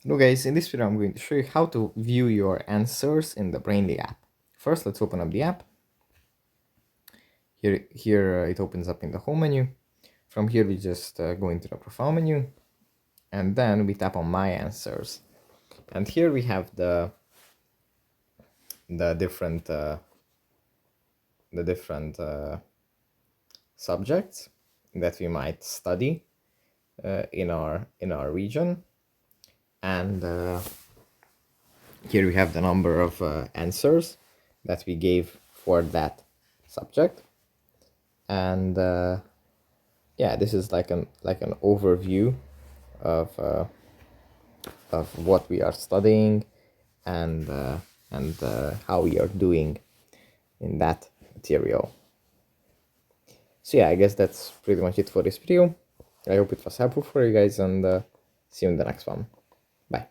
Hello guys, in this video I'm going to show you how to view your answers in the Brainly app. First, let's open up the app. Here it opens up in the home menu. From here we just go into the profile menu, and then we tap on My Answers. And here we have the different subjects that we might study in our region, and here we have the number of answers that we gave for that subject. And yeah, this is like an overview of what we are studying, and how we are doing in that material. So yeah, I guess that's pretty much it for this video. I hope it was helpful for you guys, and see you in the next one. Bye.